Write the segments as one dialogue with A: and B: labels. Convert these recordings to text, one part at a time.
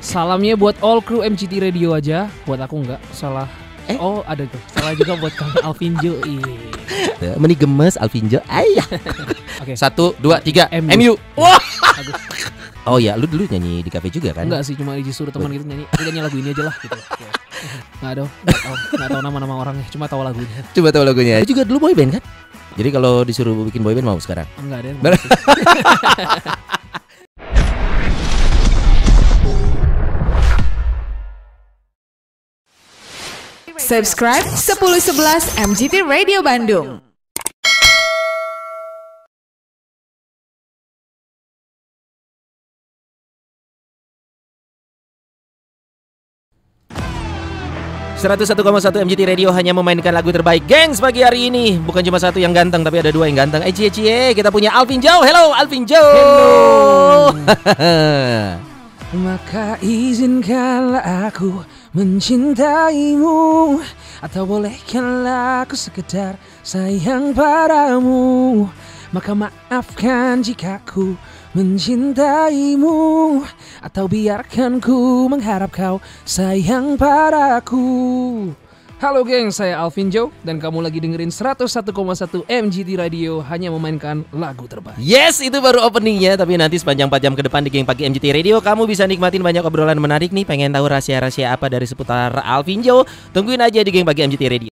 A: Salamnya buat all crew MGT Radio aja. Buat aku enggak salah. Oh ada tuh. Salah juga buat Kang Alvinjo.
B: Meni gemes Alvinjo. Ayah.
A: Oke.
B: 1, 2, 3 MU. Wah. Oh ya, lu dulu nyanyi di kafe juga kan?
A: Enggak sih, cuma disuruh teman gitu nyanyi. Aku nyanyi lagu ini aja lah gitu. Nggak tahu nama-nama orangnya, cuma tahu lagunya.
B: Coba tahu lagunya. Lu juga dulu boyband kan? Jadi kalau disuruh bikin boyband mau sekarang?
A: Enggak deh.
C: Subscribe 1011 MGT Radio Bandung.
B: .1 MGT Radio hanya memainkan lagu terbaik. Gengs, pagi hari ini bukan cuma satu yang ganteng, tapi ada dua yang ganteng. Cie, kita punya Alvinjo. Hello Alvinjo.
A: Maka izinkanlah aku mencintaimu, atau bolehkanlah aku sekedar sayang padamu. Maka maafkan jika ku mencintaimu, atau biarkan ku mengharap kau sayang padaku. Halo geng, saya Alvinjo dan kamu lagi dengerin 101,1 MGT Radio hanya memainkan lagu terbaik.
B: Yes, itu baru openingnya, tapi nanti sepanjang 4 jam ke depan di Geng Pagi MGT Radio kamu bisa nikmatin banyak obrolan menarik nih. Pengen tahu rahasia-rahasia apa dari seputar Alvinjo? Tungguin aja di Geng Pagi MGT Radio.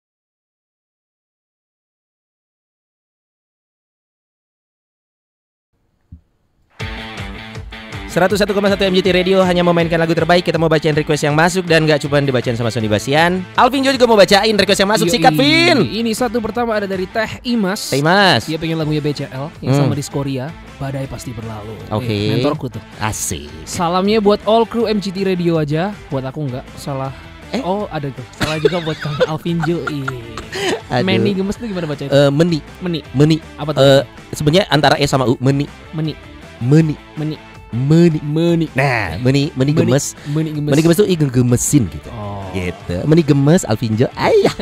B: 101,1 MGT Radio hanya memainkan lagu terbaik. Kita mau bacain request yang masuk dan gak cuma dibacain sama Sony Basian. Alvinjo juga mau bacain request yang masuk. Sikat Vin.
A: Ini satu pertama ada dari Teh Imas.
B: Teh Imas.
A: Dia pengen lagunya BCL yang sama Diskoria, Badai Pasti Berlalu.
B: Oke.
A: Mentorku tuh.
B: Asik.
A: Salamnya buat all crew MGT Radio aja. Buat aku enggak salah. Oh ada tuh. Salah juga buat Kang Alvinjo. Meni gemes tuh gimana bacanya?
B: Meni.
A: Apa tuh?
B: Sebenarnya antara E sama U. Meni. Nah, meni gemes. Meni gemes tuh gemesin gitu. Gitu. Meni gemes Alvinjo. Ayah.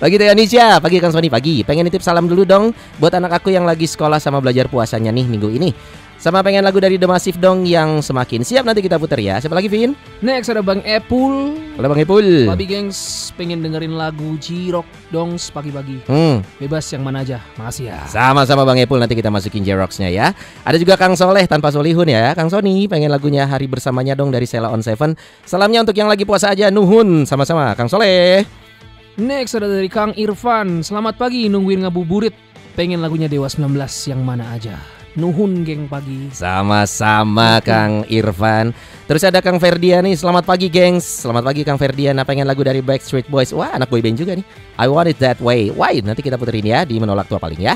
B: Pagi Teh Anisha, pagi Kang Sony, pagi. Pengen nitip salam dulu dong buat anak aku yang lagi sekolah sama belajar puasanya nih minggu ini. Sama pengen lagu dari The Massive dong yang semakin siap, nanti kita puter ya. Siapa lagi Vin?
A: Next ada Bang Epul.
B: Halo Bang Epul.
A: Babi gengs pengen dengerin lagu J-Rock dong pagi-pagi. Bebas yang mana aja. Makasih ya.
B: Sama-sama Bang Epul, nanti kita masukin J-Rocksnya ya. Ada juga Kang Soleh tanpa Solihun ya. Kang Sony pengen lagunya Hari Bersamanya dong dari Sheila on 7. Salamnya untuk yang lagi puasa aja. Nuhun. Sama-sama Kang Soleh.
A: Next ada dari Kang Irfan. Selamat pagi, nungguin ngabuburit. Pengen lagunya Dewa 19 yang mana aja. Nuhun geng pagi.
B: Sama-sama Kang Irfan. Terus ada Kang Ferdian nih. Selamat pagi gengs. Selamat pagi Kang Ferdian. Pengen lagu dari Backstreet Boys. Wah, anak boyband juga nih. I Want It That Way. Why? Nanti kita puterin ya di Menolak Tua Paling ya.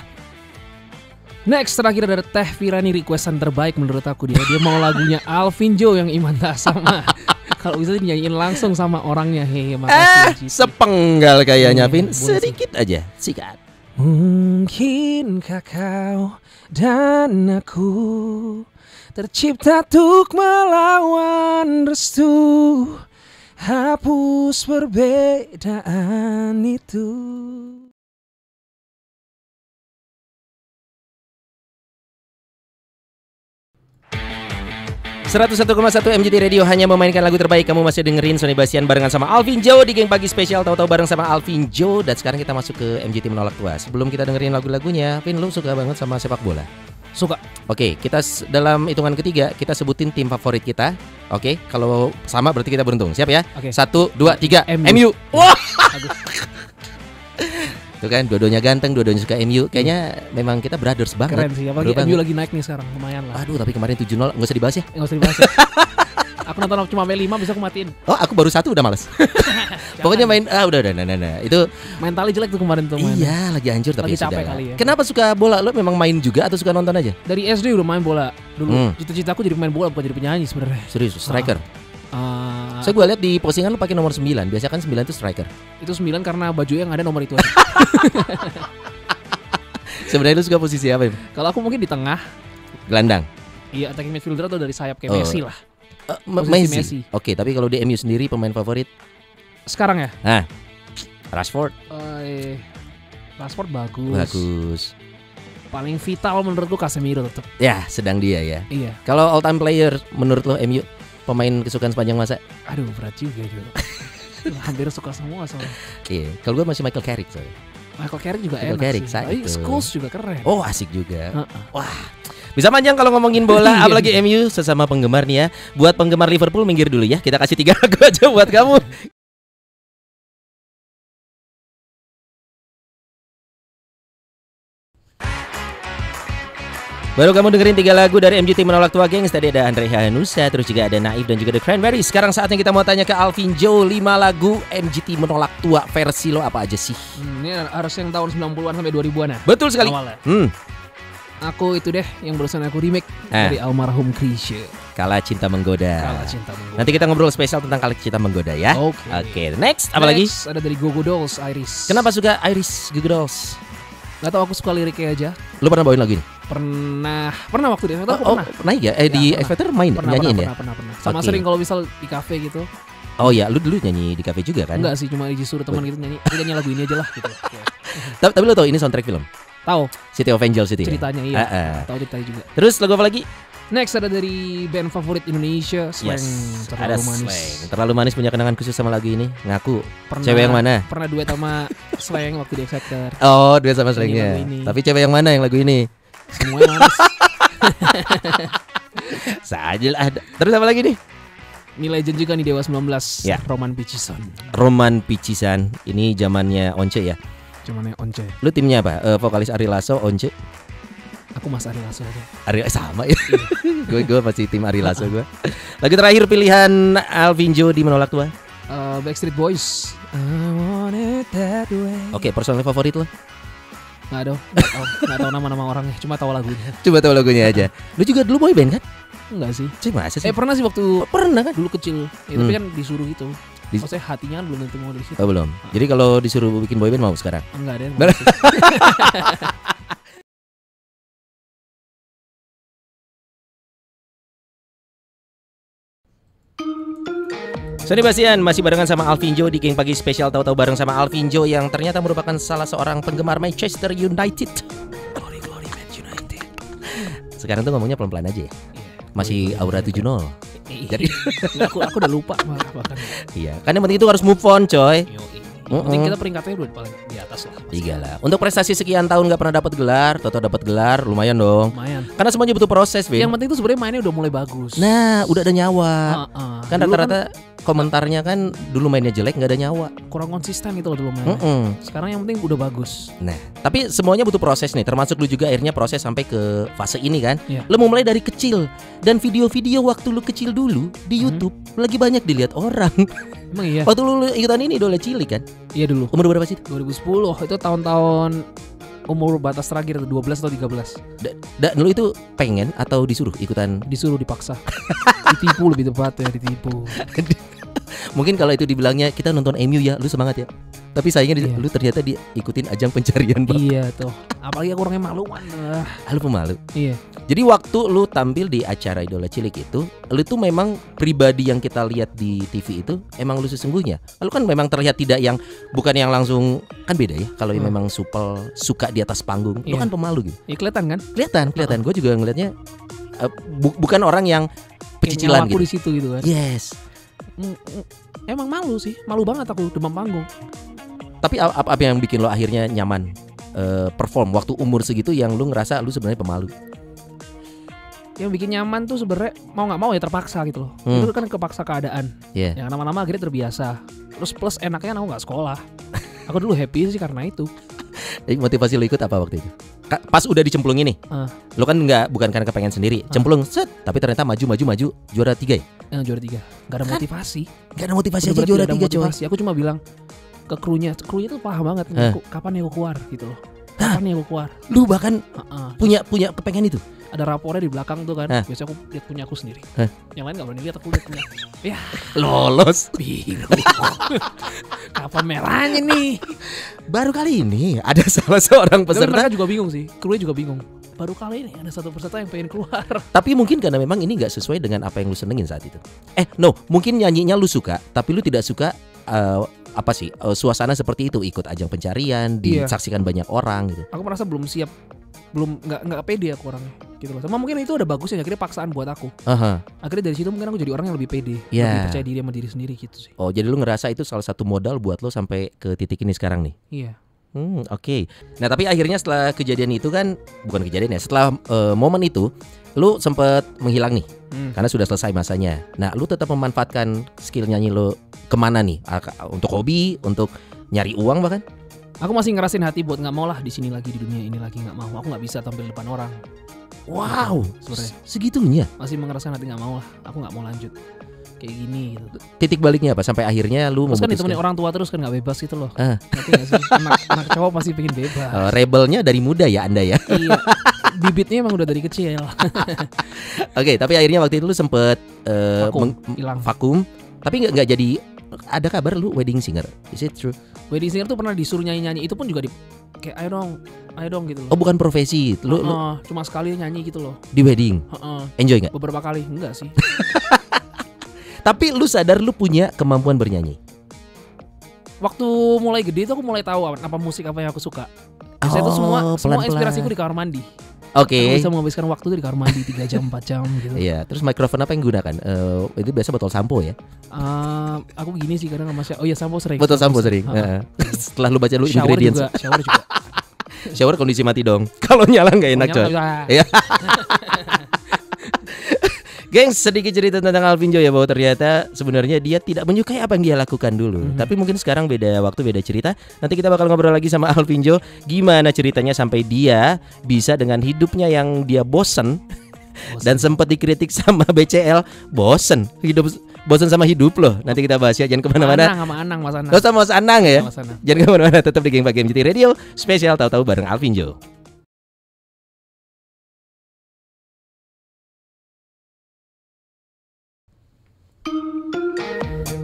A: Next terakhir ada Teh Firani, requestan terbaik menurut aku dia. Dia mau lagunya Alvinjo yang Iman Tak Sama. Kalau bisa dinyanyiin langsung sama orangnya. Hehe, makasih.
B: Sepenggal kayaknya Vin. Sedikit aja. Sikat.
A: Mungkinkah kau dan aku tercipta untuk melawan restu, hapus perbedaan itu.
B: .1 MGT Radio hanya memainkan lagu terbaik. Kamu masih dengerin Sony Basian barengan sama Alvinjo di Geng Pagi Spesial. Tahu-tahu bareng sama Alvinjo. Dan sekarang kita masuk ke MGT Menolak Tua. Sebelum kita dengerin lagu-lagunya, Vin, lu suka banget sama sepak bola?
A: Suka.
B: Oke, kita dalam hitungan ketiga kita sebutin tim favorit kita. Oke, kalau sama berarti kita beruntung. Siap ya?
A: Oke.
B: 1, 2, 3 MU. Wah. Tuh kan, dua-duanya ganteng, dua-duanya suka MU. Kayaknya memang kita brothers banget.
A: Keren sih, apalagi MU lagi naik nih sekarang, lumayan lah.
B: Aduh, tapi kemarin 7-0, gak usah dibahas ya?
A: Gak usah dibahas ya. Aku nonton cuma sampai 5 bisa aku matiin.
B: Oh, aku baru 1 udah males. Pokoknya main, udah. Itu
A: mentalnya jelek tuh kemarin tuh.
B: Iya, lagi hancur tapi
A: lagi capek kali ya.
B: Kenapa suka bola? Lo memang main juga atau suka nonton aja?
A: Dari SD udah main bola. Dulu cita-citaku jadi pemain bola, bukan jadi penyanyi sebenarnya.
B: Serius, striker? Saya gue lihat di postingan lu pakai nomor 9. Biasa kan 9 itu striker.
A: Itu 9 karena baju yang ada nomor itu.
B: Sebenarnya lu suka posisi apa ya?
A: Kalau aku mungkin di tengah.
B: Gelandang.
A: Iya, attacking midfielder atau dari sayap kayak Messi lah.
B: Messi. Oke, tapi kalau di MU sendiri pemain favorit
A: sekarang ya?
B: Nah, Rashford.
A: Rashford bagus.
B: Bagus.
A: Paling vital menurutku Casemiro tetap.
B: Ya, sedang dia ya.
A: Iya.
B: Kalau all time player menurut lo MU? pemain kesukaan sepanjang masa?
A: Aduh berat juga itu. Hampir suka semua soalnya.
B: Iya, kalau gue masih Michael Carrick soalnya.
A: Michael Carrick juga
B: Michael
A: enak
B: Carrick,
A: sih. Tapi
B: itu.
A: Scholes juga keren.
B: Oh asik juga. Wah, bisa panjang kalau ngomongin bola, apalagi MU sesama penggemar nih ya. Buat penggemar Liverpool minggir dulu ya. Kita kasih 3 lagu aja buat kamu. Baru kamu dengerin 3 lagu dari MGT Menolak Tua Gengs. Tadi ada Andre Hanusa, terus juga ada Naif dan juga The Cranberries. Sekarang saatnya kita mau tanya ke Alvin Joe, 5 lagu MGT Menolak Tua versi lo apa aja sih?
A: Ini harus yang tahun 90-an sampai 2000-an ya.
B: Betul sekali.
A: Awalnya.
B: Aku
A: itu deh yang barusan aku remake dari almarhum Chrisye.
B: Kala Cinta Menggoda.
A: Kala Cinta Menggoda.
B: Nanti kita ngobrol spesial tentang Kala Cinta Menggoda ya. Oke. Next, apa lagi?
A: Ada dari Go Go Dolls, Iris.
B: Kenapa suka Iris Go Go Dolls?
A: Gak tau, aku suka liriknya aja.
B: Lu pernah bawain lagu ini?
A: Pernah waktu di X Factor pernah.
B: Pernah ya? Di X Factor main nyanyiin ya?
A: Pernah. Sama sering kalau misal di kafe gitu.
B: Oh ya, lu dulu nyanyi di kafe juga kan?
A: Enggak sih, cuma disuruh teman gitu nyanyi. Nyanyi lagu ini aja lah gitu.
B: Tapi lu tau ini soundtrack film?
A: Tahu.
B: City of Angels itu
A: ceritanya
B: ya?
A: Tahu ceritanya juga.
B: Terus lagu apa lagi?
A: Next ada dari band favorit Indonesia, Slang.
B: Ada Slang. Terlalu manis punya kenangan khusus sama lagu ini. Ngaku.
A: Pernah,
B: cewek yang mana?
A: Pernah duet sama Slang waktu di X Factor.
B: Oh, duet sama Slangnya. Tapi cewek yang mana yang lagu ini?
A: Semuanya manis.
B: Sajil ada. Terus apa lagi nih?
A: Ini legend juga nih Dewa 19
B: ya.
A: Roman Picisan.
B: Roman Picisan. Ini zamannya Once ya?
A: Zamannya Once.
B: Lu timnya apa? Vokalis Ari Lasso, Once?
A: Aku Mas Ari Lasso aja.
B: Sama ya. Gue masih tim Ari Lasso gue. Lagu terakhir pilihan Alvin Joe di Menolak Tua.
A: Backstreet Boys. I want it that way.
B: Oke, personal favorit lo?
A: Nggak tahu nama-nama orangnya, cuma tahu lagunya.
B: Coba tahu lagunya aja. Lu juga dulu boy band kan?
A: Enggak sih.
B: Masa sih?
A: Pernah sih waktu
B: pernah kan?
A: Dulu kecil. Tapi kan disuruh gitu. Maksudnya hatinya kan belum tentu mau dari situ.
B: Oh belum. Jadi kalau disuruh bikin boy band mau sekarang?
A: Enggak deh.
B: Sony Bastian masih barengan sama Alvin Joe di Geng Pagi Spesial Tahu-Tahu bareng sama Alvin Joe yang ternyata merupakan salah seorang penggemar Manchester United. Glory Man United. Sekarang tuh ngomongnya pelan-pelan aja ya. Masih aura 70. Jadi
A: aku udah lupa bahkan.
B: Iya, kan yang penting itu harus move on, coy.
A: Penting kita peringkatnya udah paling di atas lah.
B: Tiga lah. Untuk prestasi sekian tahun gak pernah dapat gelar, toto dapat gelar, lumayan dong.
A: Lumayan.
B: Karena semuanya butuh proses, Vin.
A: Yang penting tuh sebenarnya mainnya udah mulai bagus.
B: Nah, udah ada nyawa. Kan rata-rata komentarnya kan dulu mainnya jelek nggak ada nyawa.
A: Kurang konsisten itu loh dulu mainnya. Sekarang yang penting udah bagus.
B: Nah, tapi semuanya butuh proses nih. Termasuk lu juga akhirnya proses sampai ke fase ini kan. Lu mau mulai dari kecil. Dan video-video waktu lu kecil dulu di YouTube lagi banyak dilihat orang.
A: Emang iya?
B: Waktu lu ikutan ini Idola Cilik kan?
A: Iya dulu.
B: Umur berapa sih?
A: 2010. Itu tahun-tahun umur batas terakhir 12 atau 13.
B: Dulu itu pengen atau disuruh ikutan?
A: Disuruh, dipaksa. Ditipu lebih tepatnya, ditipu.
B: Mungkin kalau itu dibilangnya kita nonton MU ya, lu semangat ya. Tapi sayangnya lu ternyata diikutin ajang pencarian bakat.
A: Iya tuh. Apalagi aku orangnya malu kan.
B: Lu pemalu.
A: Iya.
B: Jadi waktu lu tampil di acara Idola Cilik itu, lu tuh memang pribadi yang kita lihat di TV itu emang lu sesungguhnya. Lu kan memang terlihat tidak yang bukan yang langsung, kan beda ya kalau yang memang supel suka di atas panggung. Lu kan pemalu gitu.
A: Iya kelihatan kan?
B: Kelihatan. Gue juga ngelihatnya bukan orang yang pecicilan gitu.
A: Aku di situ gitu kan.
B: Yes.
A: Emang malu sih, malu banget aku demam panggung.
B: Tapi apa yang bikin lo akhirnya nyaman perform waktu umur segitu yang lu ngerasa lu sebenarnya pemalu?
A: Yang bikin nyaman tuh sebenarnya mau nggak mau ya terpaksa gitu loh. Itu kan kepaksa keadaan. Yang lama-lama akhirnya terbiasa. Terus plus enaknya aku nggak sekolah. Aku dulu happy sih karena itu.
B: Motivasi lo ikut apa waktu itu? Pas udah dicemplungin nih, lo kan bukan karena kepengen sendiri, cemplung set, tapi ternyata maju juara 3 ya?
A: Juara 3. Gak ada motivasi.
B: Gak ada motivasi aja juara 3 coy.
A: Aku cuma bilang ke krunya tuh paham banget kapan ya aku keluar gitu loh. Kapan ya aku keluar.
B: Lu bahkan punya kepengen itu.
A: Ada rapornya di belakang tuh kan. Biasanya aku lihat punya aku sendiri. Yang lain gak berani lihat, aku lihat punya. Ya
B: lolos
A: biru. Kapan merahnya nih?
B: Baru kali ini ada salah seorang peserta.
A: Mereka juga bingung sih. Krunya juga bingung. Baru kali ini ada satu peserta yang pengen keluar.
B: Tapi mungkin karena memang ini gak sesuai dengan apa yang lu senengin saat itu. Mungkin nyanyinya lu suka, tapi lu tidak suka suasana seperti itu, ikut ajang pencarian, disaksikan banyak orang gitu.
A: Aku merasa belum siap, nggak pede aku orangnya. gitu loh. Sama mungkin itu udah bagus ya, akhirnya paksaan buat aku. Akhirnya dari situ mungkin aku jadi orang yang lebih pede, lebih percaya diri sama diri sendiri gitu sih.
B: Oh, jadi lu ngerasa itu salah satu modal buat lo sampai ke titik ini sekarang nih?
A: Iya.
B: Oke. Nah tapi akhirnya setelah kejadian itu kan, bukan kejadian ya, setelah momen itu lu sempet menghilang nih, karena sudah selesai masanya. Nah lu tetap memanfaatkan skill nyanyi lu kemana nih? Untuk hobi, untuk nyari uang bahkan?
A: Aku masih ngerasin hati buat nggak mau lah di sini lagi, di dunia ini lagi, nggak mau. Aku nggak bisa tampil depan orang.
B: Wow,
A: sebenarnya
B: segitunya.
A: masih ngerasain hati, nggak mau lah. Aku nggak mau lanjut kayak gini gitu.
B: Titik baliknya apa? Sampai akhirnya lu
A: terus
B: memutuskan.
A: kan ditemenin orang tua terus kan nggak bebas gitu loh. Ngerti nggak sih? anak cowok pasti pengen bebas.
B: Rebelnya dari muda ya Anda ya.
A: Iya. Bibitnya emang udah dari kecil.
B: Oke, tapi akhirnya waktu itu lu sempet
A: hilang.
B: vakum. Tapi nggak jadi. Ada kabar lu wedding singer? Is it true?
A: Wedding singer tuh pernah disuruh nyanyi-nyanyi, itu pun juga kayak ayo dong gitu loh.
B: Oh bukan profesi. Lu
A: cuma sekali nyanyi gitu loh.
B: Di wedding. Enjoy nggak?
A: Beberapa kali enggak sih.
B: Tapi lu sadar lu punya kemampuan bernyanyi?
A: Waktu mulai gede tuh aku mulai tahu apa musik apa yang aku suka. Saya tuh semua inspirasiku di kamar mandi.
B: Oke.
A: Aku bisa menghabiskan waktu tuh di kamar mandi 3 jam 4 jam gitu.
B: Iya. Terus mikrofon apa yang gunakan? Itu biasa botol sampo ya?
A: Aku gini sih kadang sama sampo sering.
B: Botol sampo sering. Setelah lu baca lu
A: shower
B: ingredients.
A: Shower juga.
B: Shower kondisi mati dong. Kalau nyala nggak enak coy. Iya. Gengs, sedikit cerita tentang Alvinjo ya, bahwa ternyata sebenarnya dia tidak menyukai apa yang dia lakukan dulu. Tapi mungkin sekarang beda waktu, beda cerita. Nanti kita bakal ngobrol lagi sama Alvinjo, gimana ceritanya sampai dia bisa dengan hidupnya yang dia bosen. Dan sempat dikritik sama BCL, bosen sama hidup loh. Nanti kita bahas ya, jangan kemana-mana.
A: Sama Anang, Mas Anang.
B: Sama Mas Anang ya.
A: Mas Anang.
B: Jangan kemana-mana, tetap di Geng Pagi MGT Radio spesial tahu-tahu bareng Alvinjo.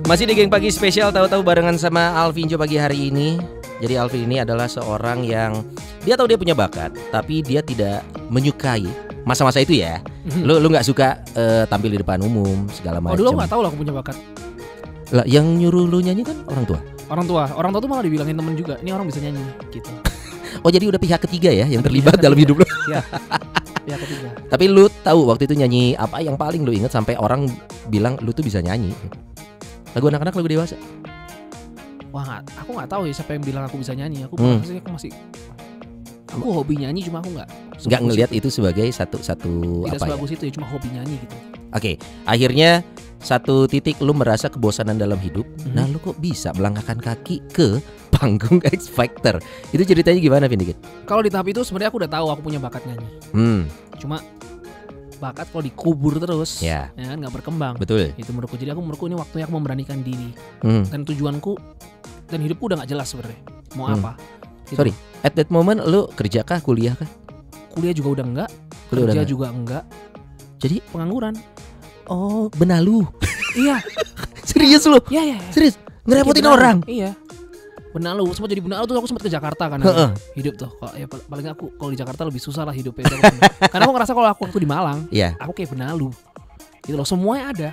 B: Masih di Geng Pagi spesial tahu-tahu barengan sama Alvinjo pagi hari ini. Jadi Alvin ini adalah seorang yang dia tahu dia punya bakat, tapi dia tidak menyukai masa-masa itu ya. Lu nggak suka tampil di depan umum segala macam.
A: Oh dulu nggak tahu lah aku punya bakat.
B: Lah yang nyuruh lu nyanyi kan orang tua.
A: Orang tua tuh malah dibilangin temen juga, ini orang bisa nyanyi gitu.
B: Oh jadi udah pihak ketiga ya yang terlibat dalam hidup lu.
A: Iya. Pihak ketiga.
B: Tapi lu tahu waktu itu nyanyi apa yang paling lu ingat sampai orang bilang lu tuh bisa nyanyi? Lagu anak-anak, lagu dewasa?
A: Wah, aku nggak tahu ya siapa yang bilang aku bisa nyanyi. Aku hobi nyanyi, cuma aku nggak
B: ngelihat itu sebagai satu
A: tidak
B: apa
A: sebagus
B: ya?
A: itu ya, cuma hobi nyanyi gitu.
B: Oke, akhirnya satu titik lu merasa kebosanan dalam hidup. Nah, lu kok bisa melangkahkan kaki ke panggung X Factor? Itu ceritanya gimana, Vin?
A: Kalau di tahap itu sebenarnya aku udah tahu aku punya bakat nyanyi. Cuma bakat kalau dikubur terus, ya kan nggak berkembang.
B: Betul.
A: Itu menurutku. Jadi menurutku ini waktunya aku memberanikan diri. Dan tujuanku dan hidupku udah nggak jelas sebenarnya. Mau apa? Gitu.
B: Sorry, at that moment lu kerja kah, kuliah kah?
A: Kuliah juga udah enggak. Kerja juga enggak. Jadi pengangguran.
B: Oh, benalu.
A: Iya.
B: Serius lu?
A: Iya.
B: Serius? Ngerepotin orang?
A: Iya. Benalu, sempat jadi benalu tuh aku sempat ke Jakarta kan. Hidup tuh. Ya paling aku kalau di Jakarta lebih susah lah hidupnya. Karena aku ngerasa kalau aku waktu di Malang, aku kayak benalu. Gitu loh, semuanya ada.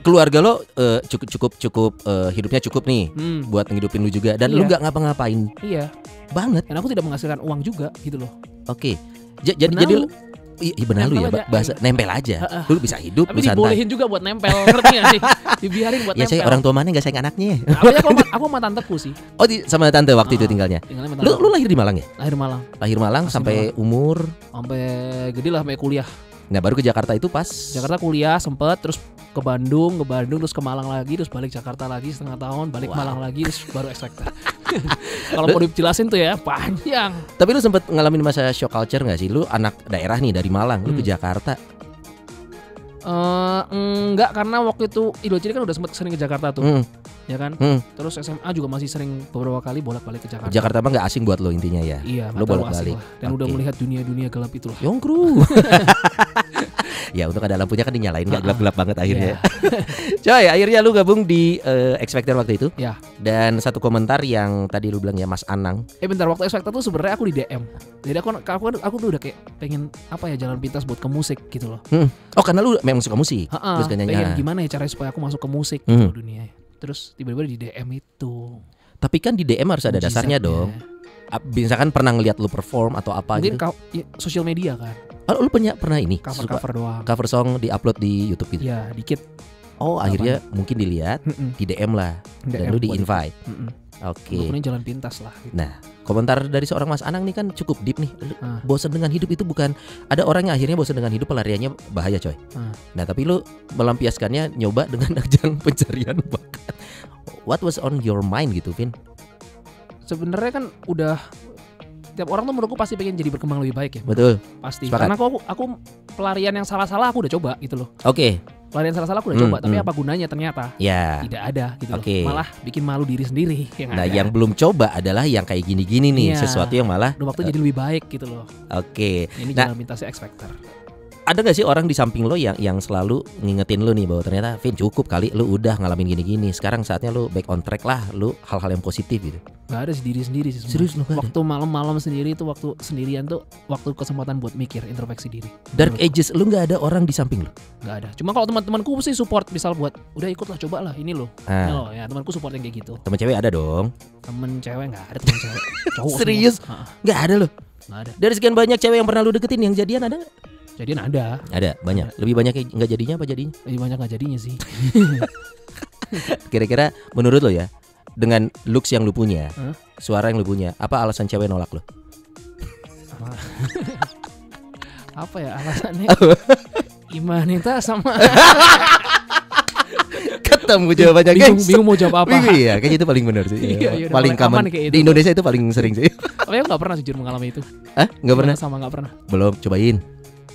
B: Keluarga lo cukup hidupnya cukup nih buat ngidupin lu juga, dan lu nggak ngapa-ngapain.
A: Iya.
B: Banget.
A: Dan aku tidak menghasilkan uang juga gitu loh.
B: Oke. Jadi benalu ya, bahasa nempel aja. Lu bisa hidup,
A: tapi
B: lu santai.
A: dibolehin juga buat nempel, ngerti gak sih? Dibiarin buat nempel.
B: Ya saya orang tua mana nggak sayang anaknya.
A: Aku sama tanteku sih.
B: Oh sama tante waktu itu tinggalnya. Lu lahir di Malang ya? Lahir Malang sampai umur?
A: Sampai gede lah, sampai kuliah.
B: Nah baru ke Jakarta itu pas?
A: Jakarta kuliah sempet, terus ke Bandung terus ke Malang lagi, terus balik Jakarta lagi setengah tahun, balik Malang lagi, terus baru X Factor. Kalau mau dijelasin tuh ya panjang.
B: Tapi lu sempet ngalamin masa shock culture nggak sih? Lu anak daerah nih dari Malang, lu ke Jakarta?
A: Enggak, karena waktu itu Idul Ciri kan udah sempet sering ke Jakarta tuh, ya kan? Terus SMA juga masih sering beberapa kali bolak-balik ke Jakarta.
B: Jakarta mah nggak asing buat lo intinya ya?
A: Iya,
B: lo bolak-balik.
A: Dan udah melihat dunia gelap itu loh.
B: Yongkru. Ya untuk ada lampunya kan dinyalain, nggak gelap-gelap banget akhirnya. Coy, akhirnya lu gabung di X Factor waktu itu.
A: Ya.
B: Dan satu komentar yang tadi lu bilang ya, Mas Anang.
A: Bentar, waktu X Factor tuh sebenarnya aku di DM. Jadi aku tuh udah kayak pengen apa ya, jalan pintas buat ke musik gitu loh.
B: Oh karena lu memang suka musik. Terus
A: pengen gimana ya caranya supaya aku masuk ke musik gitu dunia. Terus tiba-tiba di DM itu.
B: Tapi kan di DM harus ada dasarnya dong. misalkan pernah ngeliat lu perform atau apa
A: Mungkin
B: gitu.
A: sosial media kan.
B: Oh, lu pernah ini
A: Cover doang.
B: cover song di-upload di YouTube gitu.
A: Ya dikit.
B: Oh, akhirnya mungkin dilihat, di DM lah, dan lu di-invite. Oke.
A: Pokoknya jalan pintas lah gitu.
B: Nah, komentar dari seorang Mas Anang nih kan cukup deep nih. Bosan dengan hidup itu bukan, ada orang yang akhirnya bosan dengan hidup pelariannya bahaya coy. Nah tapi lu melampiaskannya nyoba dengan ajang pencarian bakat. What was on your mind gitu, Vin?
A: Sebenarnya kan udah tiap orang tuh menurutku pasti pengen jadi berkembang lebih baik ya.
B: Betul.
A: Pasti.
B: Sepakat.
A: Karena aku pelarian yang salah-salah aku udah coba gitu loh.
B: Oke.
A: Pelarian salah-salah aku udah coba, tapi apa gunanya ternyata?
B: Ya.
A: Tidak ada gitu
B: Oke.
A: loh. Malah bikin malu diri sendiri yang
B: Nah,
A: ada.
B: yang belum coba adalah yang kayak gini-gini nih,
A: Iya.
B: sesuatu yang malah
A: Udah waktu jadi lebih baik gitu loh.
B: Oke.
A: Ini
B: Nah,
A: jalan pintasnya X Factor.
B: ada gak sih orang di samping lo yang selalu ngingetin lo nih bahwa ternyata Vin cukup kali lo udah ngalamin gini-gini, sekarang saatnya lo back on track lah, lo hal-hal yang positif gitu.
A: Gak ada sih, diri sendiri sih semua.
B: Serius lo gak ada?
A: Waktu malam-malam sendiri itu, waktu sendirian tuh waktu kesempatan buat mikir, introspeksi diri.
B: Dark Ages lo gak ada orang di samping lo?
A: Gak ada. Cuma kalau teman-temanku sih support, misal buat udah ikutlah, cobalah ini loh. Ini loh ya, temanku support yang kayak gitu.
B: Temen cewek ada dong?
A: Temen cewek nggak ada, temen cewek. Cowok
B: Serius?
A: semua.
B: Gak ada lo?
A: Nggak ada.
B: Dari sekian banyak cewek yang pernah lo deketin, yang jadian ada gak?
A: Jadian ada.
B: Ada, banyak. Lebih banyak yang gak jadinya apa jadinya?
A: Lebih banyak nggak jadinya sih.
B: Kira-kira menurut lo ya, dengan looks yang lo punya,
A: Hah?
B: suara yang lo punya, apa alasan cewek nolak lo?
A: Apa ya alasannya? Imanita sama
B: Ketemu jawabannya
A: bingung mau jawab apa.
B: Iya, kayaknya itu paling benar sih.
A: Iya, iya, udah
B: paling
A: paling aman
B: common
A: kayak itu.
B: di Indonesia itu paling sering sih.
A: Tapi aku nggak pernah jujur mengalami itu.
B: Hah? Nggak pernah?
A: Sama nggak pernah.
B: Belum, cobain.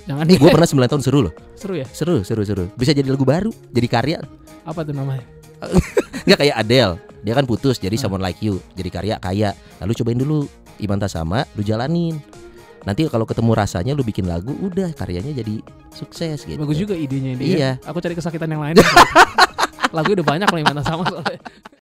A: Jangan
B: Nih gue pernah 9 tahun, seru loh.
A: Seru ya?
B: Seru. Bisa jadi lagu baru, jadi karya.
A: Apa tuh namanya?
B: Nggak kayak Adele, dia kan putus jadi Someone Like You, jadi karya kaya. Lalu cobain dulu Imanta sama, lu jalanin. Nanti kalau ketemu rasanya lu bikin lagu, udah karyanya jadi sukses gitu.
A: Bagus juga idenya ini.
B: Iya.
A: Ya. Aku cari kesakitan yang lain. Lagu udah banyak loh yang mana sama soalnya.